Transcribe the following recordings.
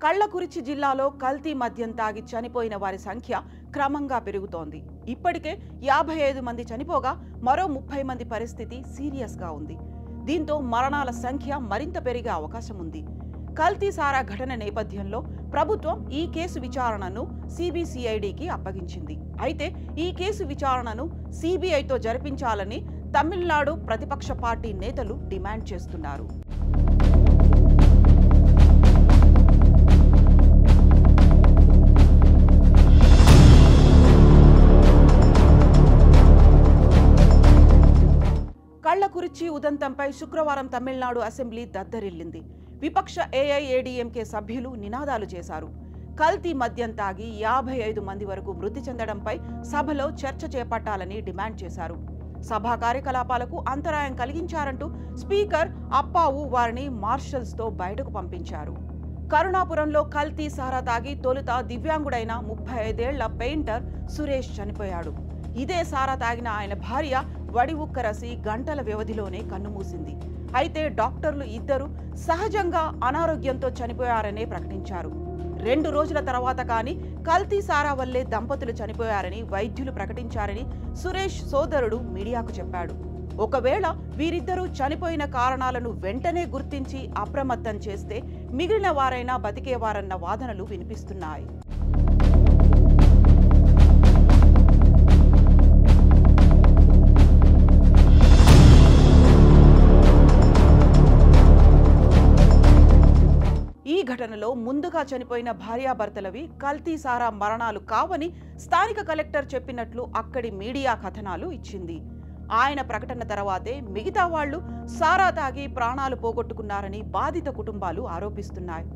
కళ్ళకురిచి జిల్లాలో కల్తీ మద్యం తాగి చనిపోయిన వారి సంఖ్య క్రమంగా పెరుగుతోంది. ఇప్పటికే 55 మంది చనిపోగా మరో 30 మంది పరిస్థితి సీరియస్గా ఉంది. దీంతో మరణాల సంఖ్య మరింత పెరిగే అవకాశం ఉంది. కల్తీ సారా ఘటన నేపథ్యంలో ప్రభుత్వం ఈ కేసు విచారణను సిబిసిఐడికి అప్పగించింది. అయితే ఈ కేసు విచారణను సిబిఐతో జరిపించాలని తమిళనాడు ప్రతిపక్ష పార్టీ నేతలు డిమాండ్ చేస్తున్నారు. కళ్ళకురిచి ఉదంతంపై శుక్రవారం తమిళనాడు అసెంబ్లీ దద్దరిల్లింది. విపక్ష ఏఐఏడీఎంకే సభ్యులు నినాదాలు చేశారు. కల్తీ మద్యం తాగి 55 మంది వరకు మృతి చెందడంపై సభలో చర్చ చేపట్టాలని డిమాండ్ చేశారు. సభా కార్యకలాపాలకు అంతరాయం కలిగించారంటూ స్పీకర్ అప్పావు వారిని మార్షల్స్తో బయటకు పంపించారు. కరుణాపురంలో కల్తీ సారా తాగి తొలుత దివ్యాంగుడైన 35 ఏళ్ల పెయింటర్ సురేష్ చనిపోయాడు. ఇదే సారా తాగిన ఆయన భార్య వడివుక్కరసి గంటల వ్యవధిలోనే కన్నుమూసింది. అయితే డాక్టర్లు ఇద్దరు సహజంగా అనారోగ్యంతో చనిపోయారనే ప్రకటించారు. 2 రోజుల తర్వాత కానీ కల్తీ సారా వల్లే దంపతులు చనిపోయారని వైద్యులు ప్రకటించారని సురేష్ సోదరుడు మీడియాకు చెప్పాడు. ఒకవేళ వీరిద్దరూ చనిపోయిన కారణాలను వెంటనే గుర్తించి అప్రమత్తం చేస్తే మిగిలిన వారైనా బతికేవారన్న వాదనలు వినిపిస్తున్నాయి. ఈ ఘటనలో ముందుగా చనిపోయిన భార్యాభర్తలవి కల్తీ సారా మరణాలు కావని స్థానిక కలెక్టర్ చెప్పినట్లు అక్కడి మీడియా కథనాలు ఇచ్చింది. ఆయన ప్రకటన తర్వాతే మిగతా వాళ్లు సారా తాగి ప్రాణాలు పోగొట్టుకున్నారని బాధిత కుటుంబాలు ఆరోపిస్తున్నాయి.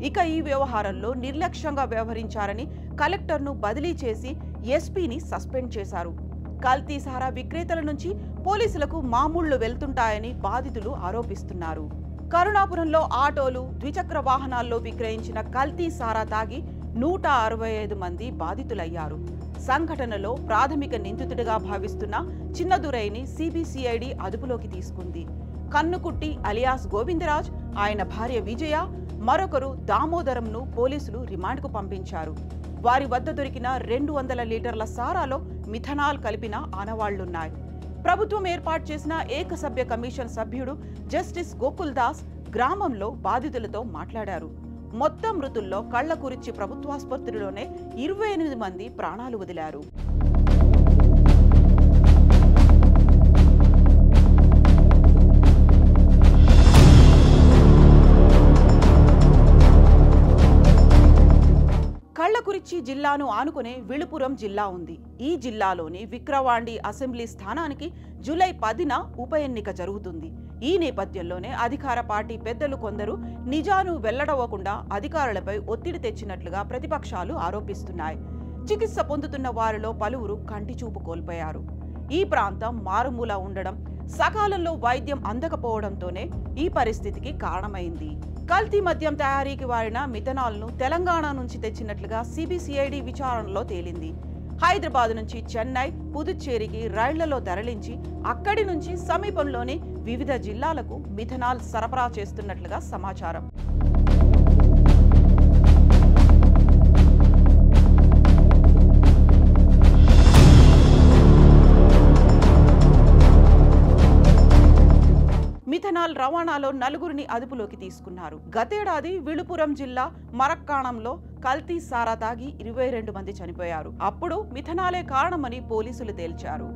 ఇక ఈ వ్యవహారంలో నిర్లక్ష్యంగా వ్యవహరించారని కలెక్టర్ను బదిలీ చేసి ఎస్పీని సస్పెండ్ చేశారు. కల్తీ సారా విక్రేతల నుంచి పోలీసులకు మామూళ్లు వెళ్తుంటాయని బాధితులు ఆరోపిస్తున్నారు. కరుణాపురంలో ఆటోలు, ద్విచక్ర వాహనాల్లో విక్రయించిన కల్తీ సారా తాగి 165 మంది బాధితులయ్యారు. సంఘటనలో ప్రాథమిక నిందితుడిగా భావిస్తున్న చిన్నదురైని సిబిసిఐడి అదుపులోకి తీసుకుంది. కన్నుకుట్టి అలియాస్ గోవిందరాజ్, ఆయన భార్య విజయ, మరొకరు దామోదరంను పోలీసులు రిమాండ్కు పంపించారు. వారి వద్ద దొరికిన 200 లీటర్ల సారాలో మిథనాల్ కలిపిన ఆనవాళ్లున్నాయి. ప్రభుత్వం ఏర్పాటు చేసిన ఏకసభ్య కమిషన్ సభ్యుడు జస్టిస్ గోకుల్ దాస్ గ్రామంలో బాధితులతో మాట్లాడారు. మొత్తం మృతుల్లో కళ్ళకురిచి ప్రభుత్వాసుపత్రిలోనే 28 మంది ప్రాణాలు వదిలారు. కళ్ళకురిచి జిల్లాను ఆనుకునే విళుపురం జిల్లా ఉంది. ఈ జిల్లాలోని విక్రవాండి అసెంబ్లీ స్థానానికి జూలై 10న ఉప ఎన్నిక జరుగుతుంది. ఈ నేపథ్యంలోనే అధికార పార్టీ పెద్దలు కొందరు నిజాను వెల్లడవ్వకుండా అధికారులపై ఒత్తిడి తెచ్చినట్లుగా ప్రతిపక్షాలు ఆరోపిస్తున్నాయి. చికిత్స పొందుతున్న వారిలో పలువురు కంటి చూపు కోల్పోయారు. ఈ ప్రాంతం మారుమూల ఉండడం, సకాలంలో వైద్యం అందకపోవడంతోనే ఈ పరిస్థితికి కారణమైంది. కల్తీ మద్యం తయారీకి వాడిన మిథనాల్ను తెలంగాణ నుంచి తెచ్చినట్లుగా సిబిసిఐడి విచారణలో తేలింది. హైదరాబాద్ నుంచి చెన్నై, పుదుచ్చేరికి రైళ్లలో తరలించి అక్కడి నుంచి సమీపంలోని వివిధ జిల్లాలకు మిథనాల్ సరఫరా చేస్తున్నట్లుగా సమాచారం. మిథనాల్ రవాణాలో 4గురిని అదుపులోకి తీసుకున్నారు. గతేడాది విళుపురం జిల్లా మరక్కాణంలో కల్తీ సారా తాగి 22 మంది చనిపోయారు. అప్పుడు మిథనాలే కారణమని పోలీసులు తేల్చారు.